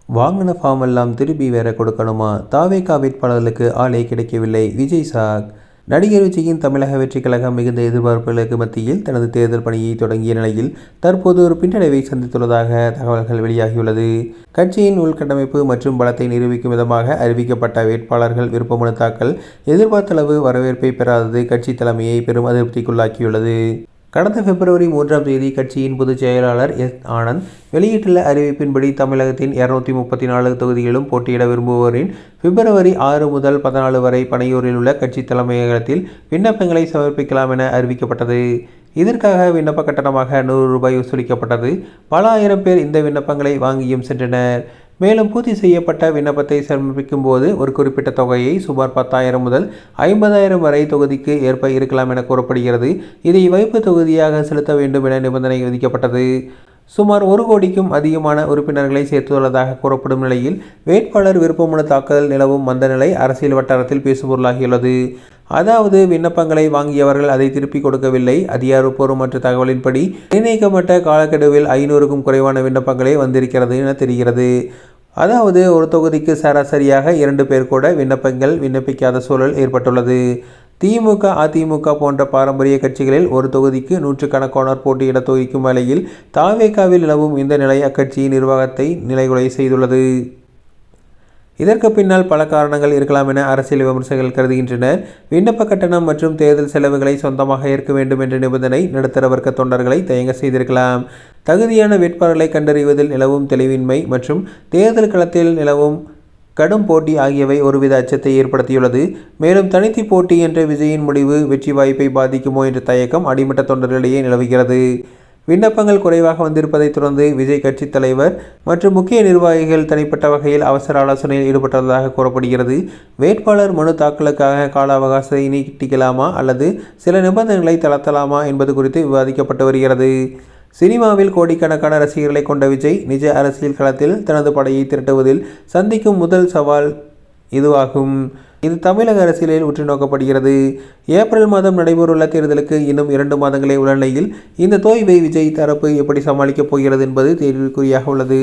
வாங்கின ஃபார்ம் எல்லாம் திருப்பி வேற கொடுக்கணுமா? தாவேகா வேட்பாளர்களுக்கு ஆளே கிடைக்கவில்லை. விஜய் சாக். நடிகர் விஜயின் தமிழக வெற்றிக் கழகம் மிகுந்த எதிர்பார்ப்புகளுக்கு மத்தியில் தனது தேர்தல் பணியை தொடங்கிய நிலையில் தற்போது ஒரு பின்னடைவை சந்தித்துள்ளதாக தகவல்கள் வெளியாகியுள்ளது. கட்சியின் உள்கட்டமைப்பு மற்றும் பலத்தை நிரூபிக்கும் விதமாக அறிவிக்கப்பட்ட வேட்பாளர்கள் விருப்பமனு தாக்கல் எதிர்பார்த்தளவு வரவேற்பை பெறாதது கட்சி தலைமையை பெரும் அதிருப்திக்குள்ளாக்கியுள்ளது. கடந்த பிப்ரவரி 3ஆம் தேதி கட்சியின் பொதுச் செயலாளர் எஸ். ஆனந்த் வெளியிட்டுள்ள அறிவிப்பின்படி தமிழகத்தின் 234 தொகுதிகளிலும் போட்டியிட விரும்புவோரின் பிப்ரவரி 6 முதல் 14 வரை பனையூரில் உள்ள கட்சி தலைமையகத்தில் விண்ணப்பங்களை சமர்ப்பிக்கலாம் என அறிவிக்கப்பட்டது. இதற்காக விண்ணப்ப கட்டணமாக ரூ.100 வசூலிக்கப்பட்டது. பல ஆயிரம் பேர் இந்த விண்ணப்பங்களை வாங்கியும் சென்றனர். மேலும் பூர்த்தி செய்யப்பட்ட விண்ணப்பத்தை சமர்ப்பிக்கும் போது ஒரு குறிப்பிட்ட தொகையை சுமார் 10,000 முதல் 50,000 வரை தொகுதிக்கு ஏற்ப இருக்கலாம் என கூறப்படுகிறது. இதை வைப்பு தொகுதியாக செலுத்த வேண்டும் என நிபந்தனை விதிக்கப்பட்டது. சுமார் 1 கோடிக்கும் அதிகமான உறுப்பினர்களை சேர்த்துள்ளதாக கூறப்படும் நிலையில் வேட்பாளர் விருப்பமனு தாக்கல் நிலவும் மந்த நிலை அரசியல் வட்டாரத்தில் பேசுபொருளாகியுள்ளது. அதாவது விண்ணப்பங்களை வாங்கியவர்கள் அதை திருப்பிக் கொடுக்கவில்லை. அதிகாரப்பூர்வமற்ற தகவலின்படி நிர்ணயிக்கப்பட்ட காலக்கெடுவில் 500க்கும் குறைவான விண்ணப்பங்களே வந்திருக்கிறது என தெரிகிறது. அதாவது ஒரு தொகுதிக்கு சராசரியாக 2 பேர் கூட விண்ணப்பிக்காத சூழல் ஏற்பட்டுள்ளது. திமுக, அதிமுக போன்ற பாரம்பரிய கட்சிகளில் ஒரு தொகுதிக்கு நூற்றுக்கணக்கானோர் போட்டியிட துடிக்கும் வேளையில் தாவேகாவில் நிலவும் இந்த நிலை அக்கட்சியின் நிர்வாகத்தை நிலைகுலைய செய்துள்ளது. இதற்கு பின்னால் பல காரணங்கள் இருக்கலாம் என அரசியல் விமர்சகர்கள் கருதுகின்றனர். விண்ணப்ப கட்டணம் மற்றும் தேர்தல் செலவுகளை சொந்தமாக ஏற்க வேண்டும் என்ற நிபந்தனை நடுத்தர வர்க்க தொண்டர்களை தயங்க செய்திருக்கலாம். தகுதியான வேட்பாளர்களை கண்டறிவதில் நிலவும் தெளிவின்மை மற்றும் தேர்தல் களத்தில் நிலவும் கடும் போட்டி ஆகியவை ஒருவித அச்சத்தை ஏற்படுத்தியுள்ளது. மேலும் தனித்து போட்டி என்ற விஜயின் முடிவு வெற்றி வாய்ப்பை பாதிக்குமோ என்ற தயக்கம் அடிமட்ட தொண்டர்களிடையே நிலவுகிறது. விண்ணப்பங்கள் குறைவாக வந்திருப்பதை தொடர்ந்து விஜய் கட்சி தலைவர் மற்றும் முக்கிய நிர்வாகிகள் தனிப்பட்ட வகையில் அவசர ஆலோசனையில் ஈடுபட்டுள்ளதாக கூறப்படுகிறது. வேட்பாளர் மனு தாக்கலுக்காக கால அவகாசத்தை நீட்டிக்கலாமா அல்லது சில நிபந்தனைகளை தளர்த்தலாமா என்பது குறித்து விவாதிக்கப்பட்டு வருகிறது. சினிமாவில் கோடிக்கணக்கான ரசிகர்களை கொண்ட விஜய் நிஜ அரசியல் களத்தில் தனது படையை திரட்டுவதில் சந்திக்கும் முதல் சவால் இதுவாகும். இது தமிழக அரசியலில் உற்று நோக்கப்படுகிறது. ஏப்ரல் மாதம் நடைபெறவுள்ள தேர்தலுக்கு இன்னும் 2 மாதங்களே உள்ள நிலையில் இந்த தோய்வை விஜய் தரப்பு எப்படி சமாளிக்கப் போகிறது என்பது கேள்விக்குறியாக உள்ளது.